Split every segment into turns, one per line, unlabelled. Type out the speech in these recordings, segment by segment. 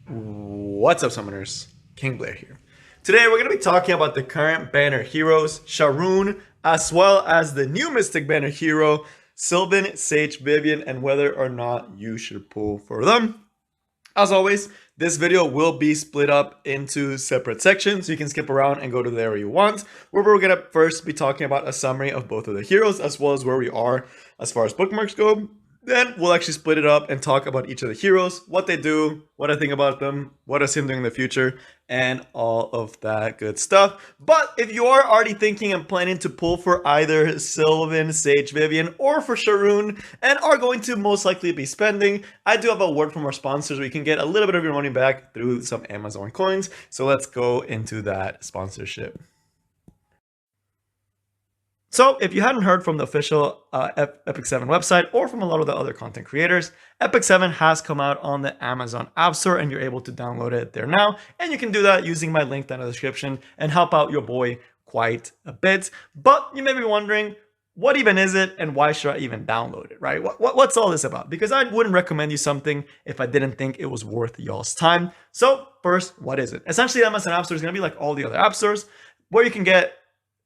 What's up, summoners? King Blair here. Today we're going to be talking about the current banner heroes, Sharun, as well as the new Mystic banner hero, Sylvan, Sage, Vivian, and whether or not you should pull for them. As always, this video will be split up into separate sections, so you can skip around and go to the area you want, where we're going to first be talking about a summary of both of the heroes, as well as where we are as far as bookmarks go. Then we'll actually split it up and talk about each of the heroes, what they do, what I think about them, what I see them doing in the future, and all of that good stuff. But if you are already thinking and planning to pull for either Sylvan, Sage, Vivian, or for Sharun, and are going to most likely be spending, I do have a word from our sponsors where you can get a little bit of your money back through some Amazon coins. So let's go into that sponsorship. So if you hadn't heard from the official Epic 7 website or from a lot of the other content creators, Epic 7 has come out on the Amazon Appstore and you're able to download it there now. And you can do that using my link down in the description and help out your boy quite a bit. But you may be wondering, what even is it and why should I even download it, right? What's all this about? Because I wouldn't recommend you something if I didn't think it was worth y'all's time. So first, what is it? Essentially, Amazon Appstore is going to be like all the other app stores where you can get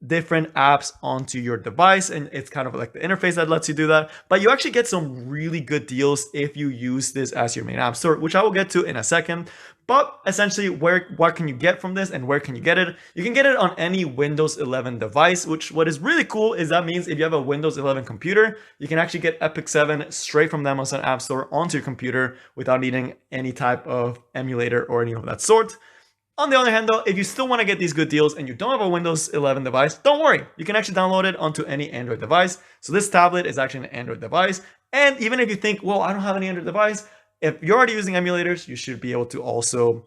different apps onto your device, and it's kind of like the interface that lets you do that. But you actually get some really good deals if you use this as your main app store, which I will get to in a second. But essentially, what can you get from this and where can you get it? You can get it on any Windows 11 device, which what is really cool is that means if you have a Windows 11 computer, you can actually get Epic 7 straight from the Amazon App Store onto your computer without needing any type of emulator or any of that sort. On the other hand, though, if you still want to get these good deals and you don't have a Windows 11 device, don't worry. You can actually download it onto any Android device. So this tablet is actually an Android device. And even if you think, well, I don't have any Android device, if you're already using emulators, you should be able to also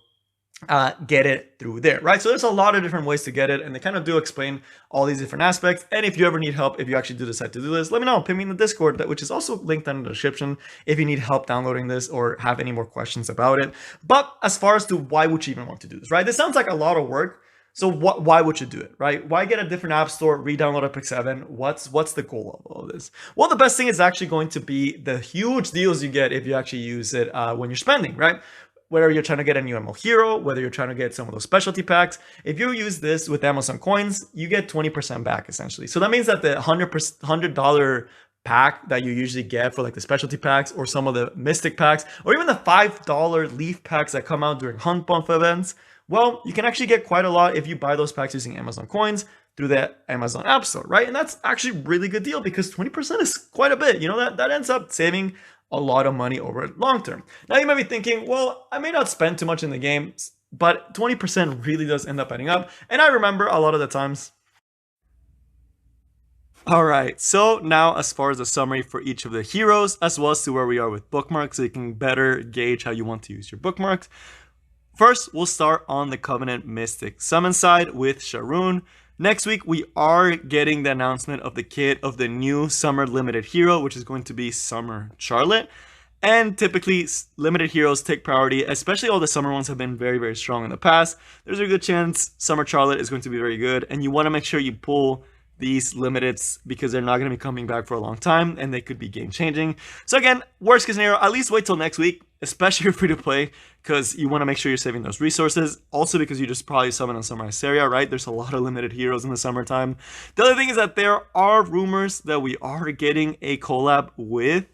get it through there, right? So there's a lot of different ways to get it, and they kind of do explain all these different aspects. And if you ever need help, if you actually do decide to do this, let me know. Pin me in the Discord, which is also linked down in the description if you need help downloading this or have any more questions about it. But as far as to why would you even want to do this, right? This sounds like a lot of work. So why would you do it, right? Why get a different app store, re-download Epic 7? What's the goal of all of this? Well, the best thing is actually going to be the huge deals you get if you actually use it when you're spending, right? Whether you're trying to get a new ML hero, whether you're trying to get some of those specialty packs, if you use this with Amazon coins, you get 20% back essentially. So that means that the $100 pack that you usually get for like the specialty packs or some of the mystic packs, or even the $5 leaf packs that come out during hunt bump events, well, you can actually get quite a lot if you buy those packs using Amazon coins through the Amazon App Store, right? And that's actually a really good deal because 20% is quite a bit. You know, that ends up saving a lot of money over long term. Now you might be thinking, well, I may not spend too much in the game, but 20% really does end up adding up. And I remember a lot of the times. All right, so now as far as the summary for each of the heroes, as well as to where we are with bookmarks, so you can better gauge how you want to use your bookmarks. First, we'll start on the Covenant Mystic Summon side with Sharun. Next week, we are getting the announcement of the kit of the new Summer Limited Hero, which is going to be Summer Charlotte. And typically, limited heroes take priority, especially all the summer ones have been very, very strong in the past. There's a good chance Summer Charlotte is going to be very good, and you want to make sure you pull these limiteds because they're not going to be coming back for a long time and they could be game changing. So again, worst case scenario, at least wait till next week, especially if you're free to play, because you want to make sure you're saving those resources. Also because you just probably summon on Summer Hysteria, right? There's a lot of limited heroes in the summertime. The other thing is that there are rumors that we are getting a collab with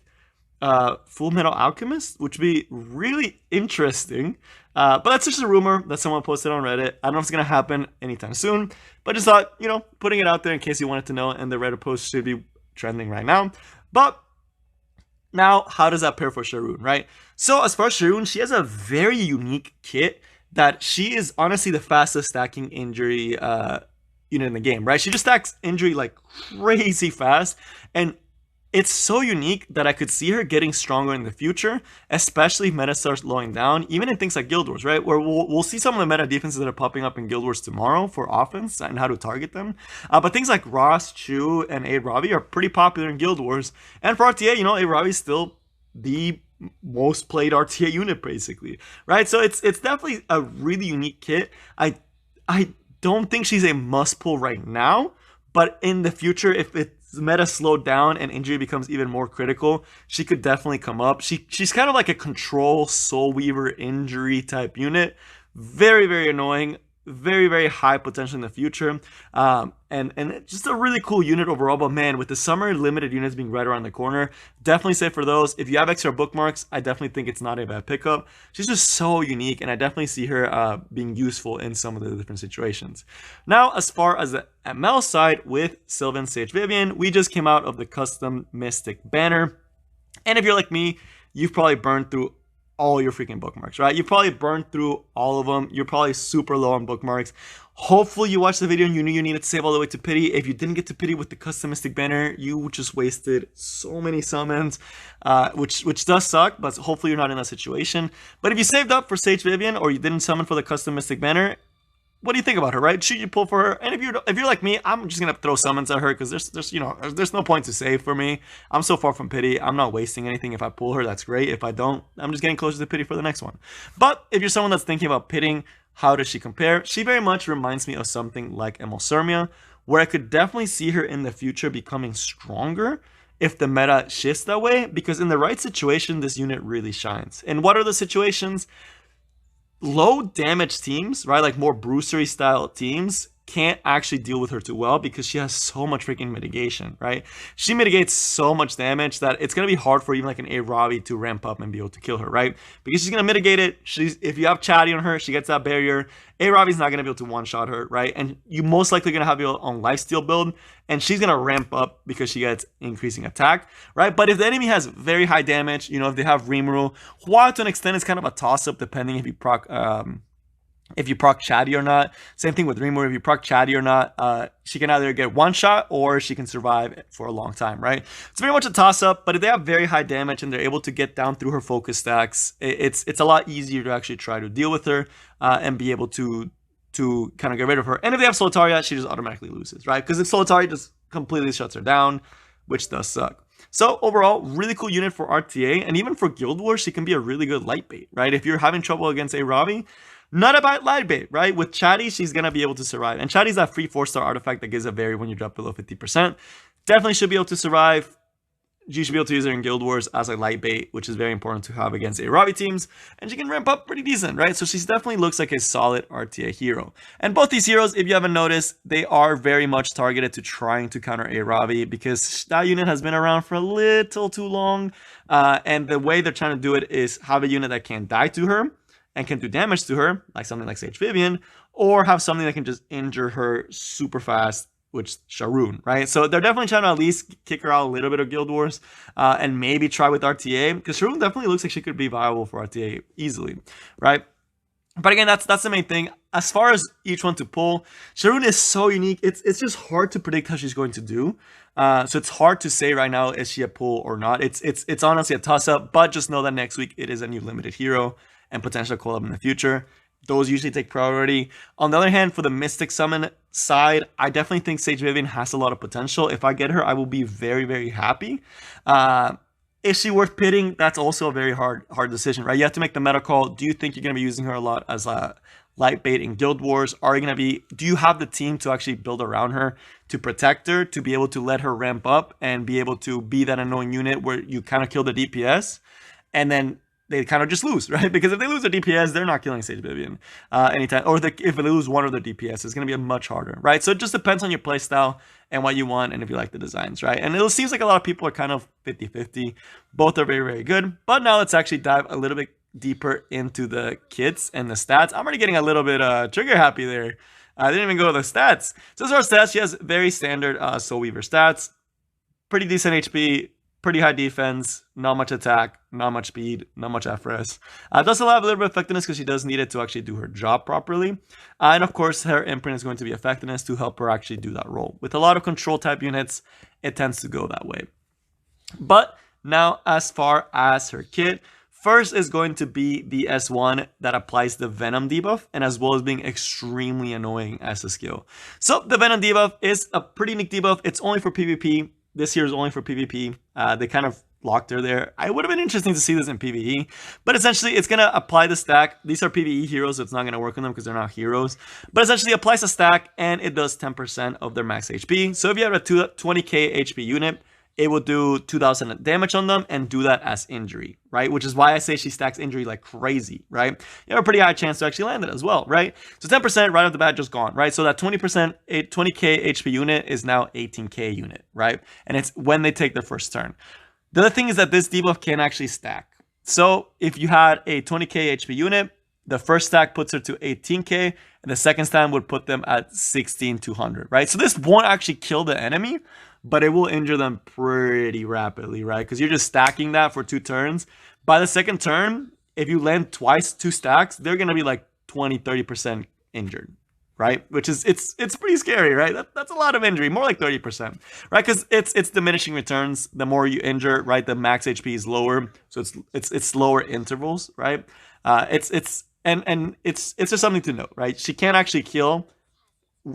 Full Metal Alchemist, which would be really interesting. But that's just a rumor that someone posted on Reddit. I don't know if it's going to happen anytime soon, but just thought, you know, putting it out there in case you wanted to know, and the Reddit post should be trending right now. But now, how does that pair for Sharun, right? So as far as Sharun, she has a very unique kit that she is honestly the fastest stacking injury unit in the game, right? She just stacks injury like crazy fast, and it's so unique that I could see her getting stronger in the future, especially if meta starts slowing down, even in things like Guild Wars, right? Where we'll see some of the meta defenses that are popping up in Guild Wars tomorrow for offense and how to target them. But things like Ross, Chu, and A. Ravi are pretty popular in Guild Wars. And for RTA, you know, A. Ravi is still the most played RTA unit, basically, right? So it's definitely a really unique kit. I don't think she's a must pull right now, but in the future, if it's meta slowed down and injury becomes even more critical, she could definitely come up. She's kind of like a control Soul Weaver injury type unit. Very, very annoying. Very, very high potential in the future. And just a really cool unit overall. But man, with the summer limited units being right around the corner, definitely say for those. If you have extra bookmarks, I definitely think it's not a bad pickup. She's just so unique, and I definitely see her being useful in some of the different situations. Now, as far as the ML side with Sylvan Sage Vivian, we just came out of the custom Mystic banner. And if you're like me, you've probably burned through all your freaking bookmarks, right? You probably burned through all of them. You're probably super low on bookmarks. Hopefully you watched the video and you knew you needed to save all the way to pity. If you didn't get to pity with the custom Mystic banner, you just wasted so many summons, which does suck, but hopefully you're not in that situation. But if you saved up for Sage Vivian or you didn't summon for the custom Mystic banner, what do you think about her, right? Should you pull for her? And if you're like me, I'm just gonna throw summons at her because there's no point to save for me. I'm so far from pity. I'm not wasting anything. If I pull her, that's great. If I don't, I'm just getting closer to pity for the next one. But if you're someone that's thinking about pitting, how does she compare? She very much reminds me of something like Emulsermia, where I could definitely see her in the future becoming stronger if the meta shifts that way, because in the right situation, this unit really shines. And what are the situations? Low damage teams, right, like more Brucery style teams, can't actually deal with her too well because she has so much freaking mitigation, right? She mitigates so much damage that it's going to be hard for even like an A-Ravi to ramp up and be able to kill her, right? Because she's going to mitigate it. If you have Chatty on her, she gets that barrier. A-Ravi's not going to be able to one-shot her, right? And you most likely going to have your own lifesteal build, and she's going to ramp up because she gets increasing attack, right? But if the enemy has very high damage, if they have Rimuru, while to an extent it's kind of a toss-up depending if you proc Chatty or not. Same thing with Rimuru. If you proc Chatty or not, she can either get one shot or she can survive for a long time, right? It's very much a toss-up, but if they have very high damage and they're able to get down through her focus stacks, it's a lot easier to actually try to deal with her and be able to kind of get rid of her. And if they have Solitaria, she just automatically loses, right? Because if Solitaria just completely shuts her down, which does suck. So overall, really cool unit for RTA, and even for Guild Wars, she can be a really good light bait, right? If you're having trouble against a Ravi, not a bad light bait, right? With Chatty, she's going to be able to survive. And Chatty's that free 4-star artifact that gives a vary when you drop below 50%. Definitely should be able to survive. You should be able to use her in Guild Wars as a light bait, which is very important to have against A-Ravi teams. And she can ramp up pretty decent, right? So she definitely looks like a solid RTA hero. And both these heroes, if you haven't noticed, they are very much targeted to trying to counter A-Ravi because that unit has been around for a little too long. And the way they're trying to do it is have a unit that can die to her and can do damage to her, like something like Sage Vivian, or have something that can just injure her super fast, which Sharun, right? So they're definitely trying to at least kick her out a little bit of Guild Wars and maybe try with RTA, because Sharun definitely looks like she could be viable for RTA easily, right? But again, that's the main thing. As far as each one to pull, Sharun is so unique. It's just hard to predict how she's going to do. So it's hard to say right now, is she a pull or not? It's honestly a toss-up, but just know that next week it is a new limited hero and potential collab in the future. Those usually take priority. On the other hand, for the Mystic Summon side, I definitely think Sage Vivian has a lot of potential. If I get her, I will be very, very happy. Is she worth pitting? That's also a very hard decision, right? You have to make the meta call. Do you think you're going to be using her a lot as a light bait in Guild Wars? Do you have the team to actually build around her to protect her, to be able to let her ramp up and be able to be that annoying unit where you kind of kill the DPS and then they kind of just lose, right? Because if they lose their DPS, they're not killing Sage Vivian anytime. Or if they lose one of their DPS, it's going to be much harder, right? So it just depends on your playstyle and what you want and if you like the designs, right? And it seems like a lot of people are kind of 50-50. Both are very, very good. But now let's actually dive a little bit deeper into the kits and the stats. I'm already getting a little bit trigger happy there. I didn't even go to the stats. So as far as stats, she has very standard Soul Weaver stats. Pretty decent HP. Pretty high defense, not much attack, not much speed, not much FRS. Does allow a little bit of effectiveness because she does need it to actually do her job properly. And of course, her imprint is going to be effectiveness to help her actually do that role. With a lot of control type units, it tends to go that way. But now, as far as her kit, first is going to be the S1 that applies the Venom debuff, and as well as being extremely annoying as a skill. So the Venom debuff is a pretty unique debuff. It's only for PvP. This here is only for PvP. They kind of locked her there. It would have been interesting to see this in PvE, but essentially it's going to apply the stack. These are PvE heroes, so it's not going to work on them because they're not heroes, but essentially applies a stack and it does 10% of their max HP. So if you have a 20k HP unit, it will do 2000 damage on them and do that as injury, right? Which is why I say she stacks injury like crazy, right? You have a pretty high chance to actually land it as well, right? So 10% right off the bat just gone, right? So that 20%, 20k HP unit is now 18k unit, right? And it's when they take their first turn. The other thing is that this debuff can actually stack. So if you had a 20k HP unit, the first stack puts her to 18k, and the second stack would put them at 16,200, right? So this won't actually kill the enemy, but it will injure them pretty rapidly, right? Because you're just stacking that for 2 turns. By the second turn, if you land twice 2 stacks, they're going to be like 20-30% injured, right? Which is, it's pretty scary, right? That's a lot of injury, more like 30%, right? Because it's diminishing returns. The more you injure, right, the max HP is lower, so it's slower intervals, right? It's just something to note, right? She can't actually kill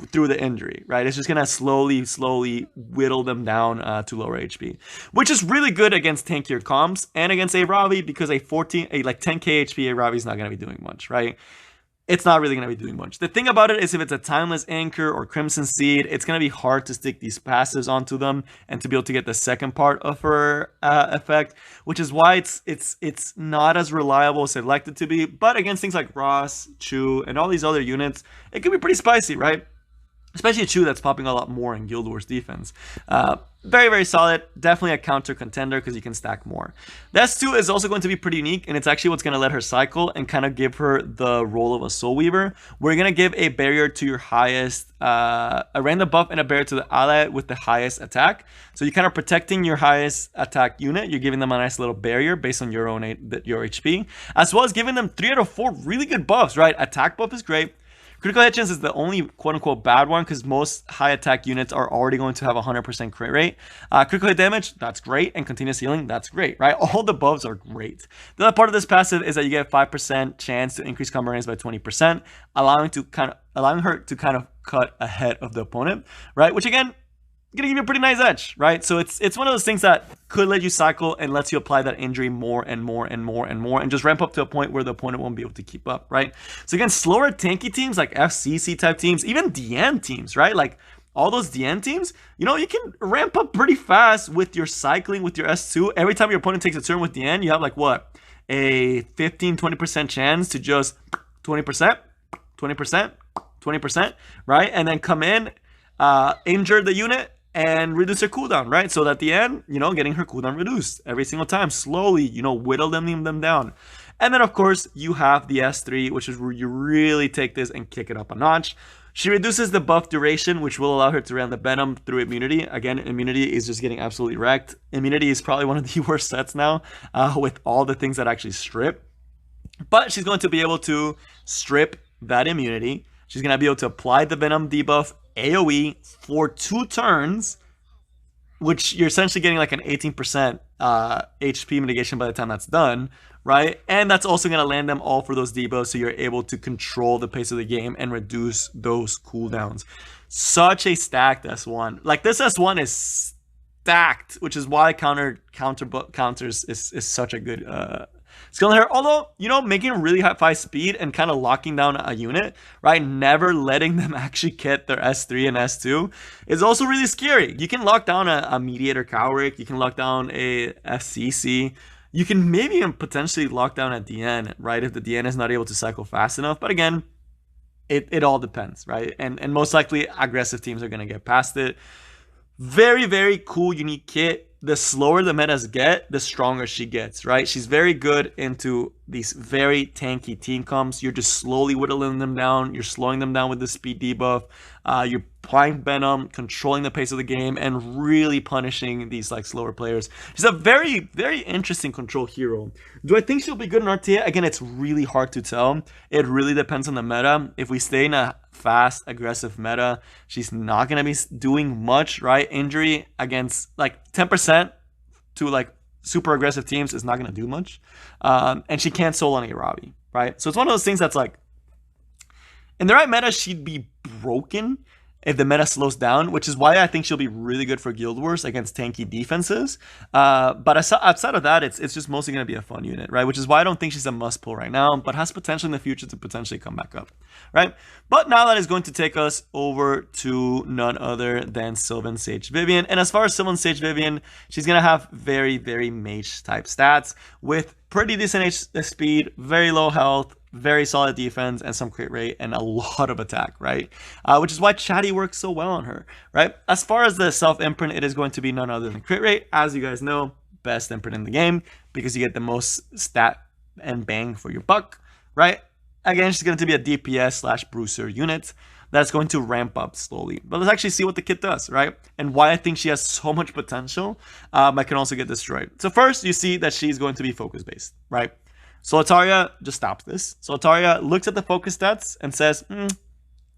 through the injury, right? It's just gonna slowly whittle them down to lower HP, which is really good against tankier comps and against a Ravi, because a 10k HP a Ravi is not gonna be doing much, right? It's not really going to be doing much. The thing about it is if it's a Timeless Anchor or Crimson Seed, it's going to be hard to stick these passives onto them and to be able to get the second part of her effect, which is why it's not as reliable as I'd like it to be. But against things like Ross, Chu, and all these other units, it can be pretty spicy, right? Especially Chu that's popping a lot more in Guild Wars defense. Very, very solid. Definitely a counter contender because you can stack more. The S2 is also going to be pretty unique, and it's actually what's going to let her cycle and kind of give her the role of a Soul Weaver. We're going to give a barrier to your highest, a random buff and a barrier to the ally with the highest attack. So you're kind of protecting your highest attack unit. You're giving them a nice little barrier based on your own your HP, as well as giving them 3 out of 4 really good buffs, right? Attack buff is great. Critical hit chance is the only quote-unquote bad one because most high attack units are already going to have 100% crit rate. Critical hit damage, that's great, and continuous healing, that's great, right? All the buffs are great. The other part of this passive is that you get a 5% chance to increase combo range by 20%, allowing her to kind of cut ahead of the opponent, right? Which again, gonna give you a pretty nice edge, right? So it's one of those things that could let you cycle and lets you apply that injury more and more and more and more and just ramp up to a point where the opponent won't be able to keep up, right? So again, slower tanky teams like FCC type teams, even DN teams, right? Like all those DN teams, you know, you can ramp up pretty fast with your cycling with your S2. Every time your opponent takes a turn with DN, you have like what? A 15-20% chance to just 20%, 20%, 20%, right? And then come in, injure the unit, and reduce her cooldown, right? So that at the end, you know, getting her cooldown reduced every single time, slowly, you know, whittle them down. And then, of course, you have the S3, which is where you really take this and kick it up a notch. She reduces the buff duration, which will allow her to run the Venom through immunity. Again, immunity is just getting absolutely wrecked. Immunity is probably one of the worst sets now with all the things that actually strip. But she's going to be able to strip that immunity. She's going to be able to apply the Venom debuff AoE for 2 turns, which you're essentially getting like an 18% HP mitigation by the time that's done, right? And that's also going to land them all for those debuffs, so you're able to control the pace of the game and reduce those cooldowns. Such a stacked S1. Like this S1 is stacked, which is why counters is such a good skill in here. Although, you know, making really high speed and kind of locking down a unit, right? Never letting them actually get their S3 and S2 is also really scary. You can lock down a Mediator Cowrick. You can lock down a FCC. You can maybe even potentially lock down a DN, right? If the DN is not able to cycle fast enough. But again, it all depends, right? And most likely aggressive teams are going to get past it. Very, very cool, unique kit. The slower the metas get, the stronger she gets, right? She's very good into these very tanky team comps. You're just slowly whittling them down. You're slowing them down with the speed debuff. You're applying Venom, controlling the pace of the game, and really punishing these like slower players. She's a very, very interesting control hero. Do I think she'll be good in RTA? Again, it's really hard to tell. It really depends on the meta. If we stay in a fast, aggressive meta, she's not going to be doing much, right? Injury against like 10% to like super aggressive teams is not going to do much. And she can't soul on a Ravi, right? So it's one of those things that's like, in the right meta, she'd be broken. if the meta slows down, which is why I think she'll be really good for Guild Wars against tanky defenses. But outside of that, it's just mostly going to be a fun unit, right? Which is why I don't think she's a must pull right now, but has potential in the future to potentially come back up, right? But now that is going to take us over to none other than Sylvan Sage Vivian. And as far as Sylvan Sage Vivian, she's going to have very, very mage type stats with pretty decent speed, very low health, very solid defense, and some crit rate, and a lot of attack, right? Which is why Chatty works so well on her, right? As far as the self-imprint, it is going to be none other than crit rate. As you guys know, best imprint in the game, because you get the most stat and bang for your buck, right? Again, she's going to be a DPS / bruiser unit that's going to ramp up slowly. But let's actually see what the kit does, right? And why I think she has so much potential, but can also get destroyed. So first, you see that she's going to be focus-based, right? Solitaria just stops this. Solitaria looks at the focus stats and says,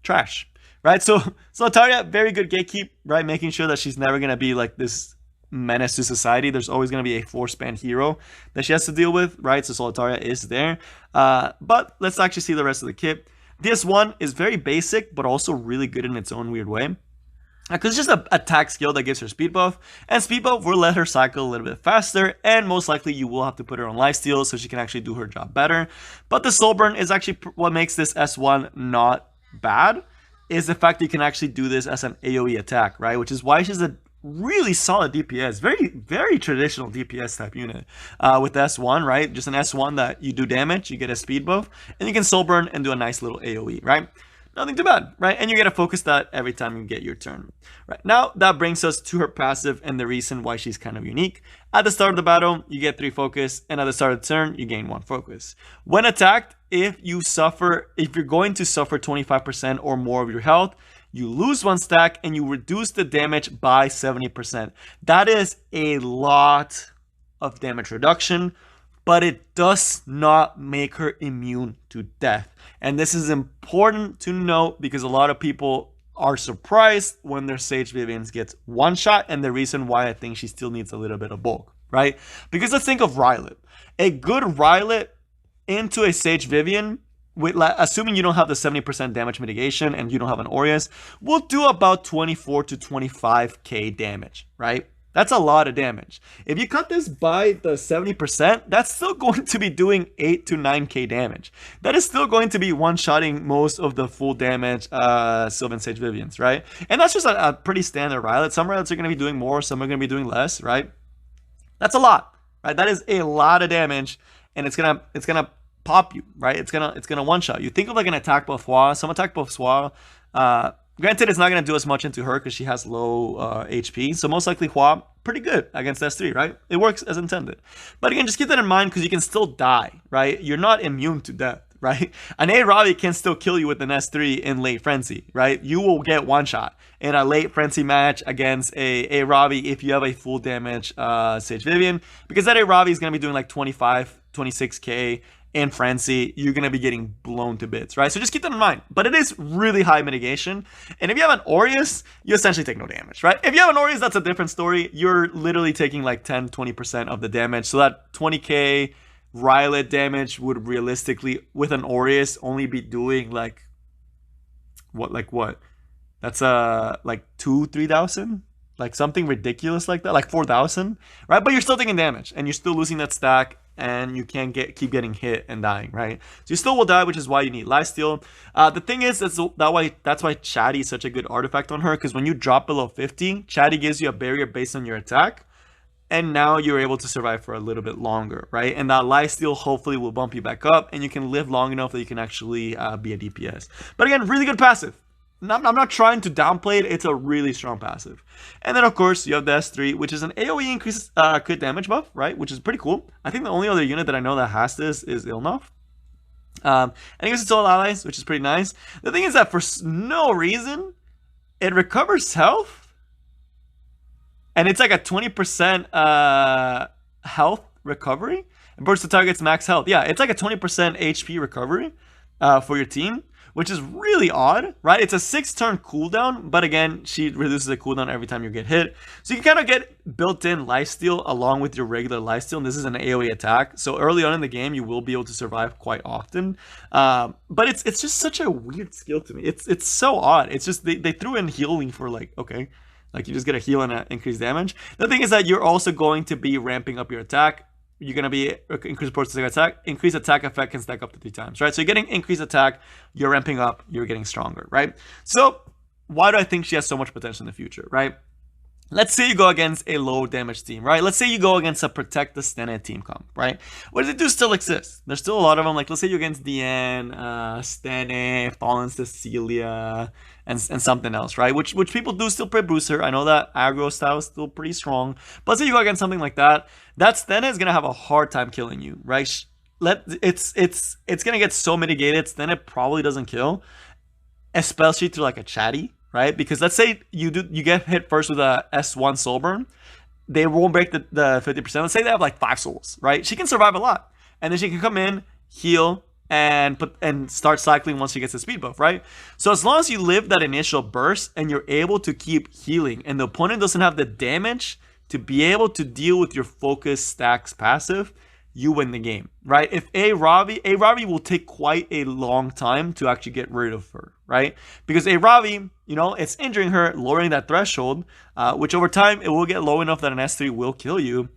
trash, right? So Solitaria, very good gatekeep, right? Making sure that she's never going to be like this menace to society. There's always going to be a 4-span hero that she has to deal with, right? So Solitaria is there. But let's actually see the rest of the kit. This one is very basic, but also really good in its own weird way. Because it's just an attack skill that gives her speed buff, and speed buff will let her cycle a little bit faster, and most likely you will have to put her on lifesteal so she can actually do her job better. But the soul burn is actually what makes this S1 not bad, is the fact that you can actually do this as an AoE attack, right? Which is why she's a really solid DPS, very, very traditional DPS type unit with S1, right? Just an S1 that you do damage, you get a speed buff, and you can soul burn and do a nice little AoE, right? Nothing too bad, right? And you get a focus that every time you get your turn. Right now, that brings us to her passive and the reason why she's kind of unique. At the start of the battle, you get 3 focus, and at the start of the turn, you gain 1 focus. When attacked, if you're going to suffer 25% or more of your health, you lose 1 stack and you reduce the damage by 70%. That is a lot of damage reduction, but it does not make her immune to death. And this is important to note because a lot of people are surprised when their Sage Vivians gets 1 shot, and the reason why I think she still needs a little bit of bulk, right? Because let's think of Rylet. A good Rylet into a Sage Vivian, with, assuming you don't have the 70% damage mitigation and you don't have an Aureus, will do about 24 to 25k damage, right? That's a lot of damage. If you cut this by the 70%, that's still going to be doing 8 to 9k damage. That is still going to be one-shotting most of the full damage Sylvan Sage Vivians, right? And that's just a pretty standard Rylet. Some Rylets are going to be doing more, some are going to be doing less, right? That's a lot, right? That is a lot of damage, and it's gonna pop you, right? It's gonna one-shot you. Think of like an attack buff Hua. Some attack buff Hua, granted, it's not going to do as much into her because she has low HP. So most likely Hua, pretty good against S3, right? It works as intended. But again, just keep that in mind because you can still die, right? You're not immune to death, right? An A Ravi can still kill you with an S3 in late frenzy, right? You will get 1 shot in a late frenzy match against a Ravi if you have a full damage Sage Vivian, because that A Ravi is going to be doing like 25, 26k in frenzy. You're going to be getting blown to bits, right? So just keep that in mind. But it is really high mitigation. And if you have an Aureus, you essentially take no damage, right? If you have an Aureus, that's a different story. You're literally taking like 10, 20% of the damage. So that 20k Rylet damage would realistically, with an Aureus, only be doing like, what? That's like 2,000-3,000? Like something ridiculous like that, like 4,000, right? But you're still taking damage and you're still losing that stack, and you can't keep getting hit and dying, right? So you still will die, which is why you need lifesteal. The thing is, that's why Chatty is such a good artifact on her, because when you drop below 50, Chatty gives you a barrier based on your attack, and now you're able to survive for a little bit longer, right? And that lifesteal hopefully will bump you back up, and you can live long enough that you can actually be a DPS. But again, really good passive. I'm not trying to downplay it. It's a really strong passive. And then, of course, you have the S3, which is an AoE increase crit damage buff, right? Which is pretty cool. I think the only other unit that I know that has this is Ilnov. And it gives its all allies, which is pretty nice. The thing is that for no reason, it recovers health. And it's like a 20% health recovery. And bursts the target's max health. Yeah, it's like a 20% HP recovery for your team, which is really odd, right? It's a 6-turn cooldown, but again, she reduces the cooldown every time you get hit. So you can kind of get built-in lifesteal along with your regular lifesteal, and this is an AoE attack. So early on in the game, you will be able to survive quite often. But it's just such a weird skill to me. It's so odd. It's just they threw in healing for like, okay, like you just get a heal and increase damage. The thing is that you're also going to be ramping up your attack. You're going to be increased protection attack. Increased attack effect can stack up to 3 times, right? So you're getting increased attack, you're ramping up, you're getting stronger, right? So why do I think she has so much potential in the future, right? Let's say you go against a low damage team, right? Let's say you go against a Protect the Stene team comp, right? What does it do still exist? There's still a lot of them. Like, let's say you're against Diane, Stene, Fallen Cecilia, and something else, right? Which people do still play Bruiser. I know that aggro style is still pretty strong. But let's say you go against something like that. That Stene is going to have a hard time killing you, right? It's going to get so mitigated. Stene probably doesn't kill, especially through like a chatty, right? Because let's say you get hit first with a S1 soul burn, they won't break the 50%. Let's say they have like 5 souls, right? She can survive a lot, and then she can come in, heal, and start cycling once she gets the speed buff, right? So as long as you live that initial burst and you're able to keep healing, and the opponent doesn't have the damage to be able to deal with your focus stacks passive, you win the game, right? If a Ravi will take quite a long time to actually get rid of her, right? Because a Ravi, you know, it's injuring her, lowering that threshold, which over time it will get low enough that an S3 will kill you.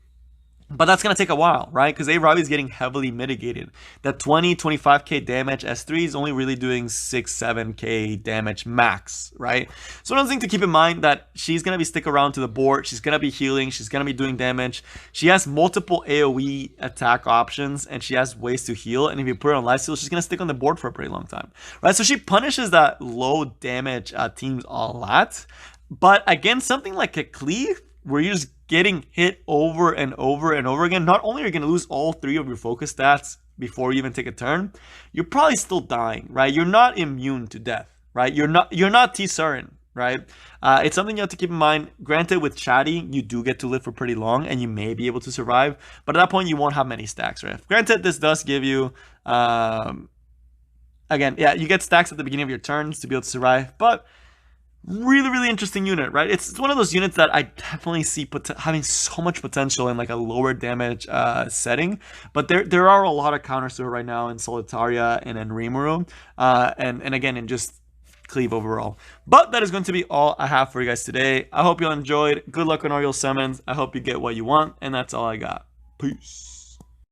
But that's going to take a while, right? Because A-Ravi is getting heavily mitigated. That 20-25k damage, S3 is only really doing 6-7k damage max, right? So another thing to keep in mind that she's going to be stick around to the board. She's going to be healing. She's going to be doing damage. She has multiple AoE attack options, and she has ways to heal. And if you put her on lifesteal, she's going to stick on the board for a pretty long time, right? So she punishes that low damage teams a lot. But again, something like a cleave, where you're just getting hit over and over and over again, not only are you going to lose all 3 of your focus stats before you even take a turn, you're probably still dying, right? You're not immune to death, right? You're not Sharun, right? It's something you have to keep in mind. Granted, with chatty, you do get to live for pretty long, and you may be able to survive, but at that point, you won't have many stacks, right? Granted, this does give you, again, yeah, you get stacks at the beginning of your turns to be able to survive, but really interesting unit, right? It's one of those units that I definitely see having so much potential in like a lower damage setting, but there are a lot of counters to it right now in Solitaria and in Rimuru, and again in just cleave overall. But that is going to be all I have for you guys today. I hope you all enjoyed. Good luck on all your summons. I hope you get what you want, and that's all I got. Peace.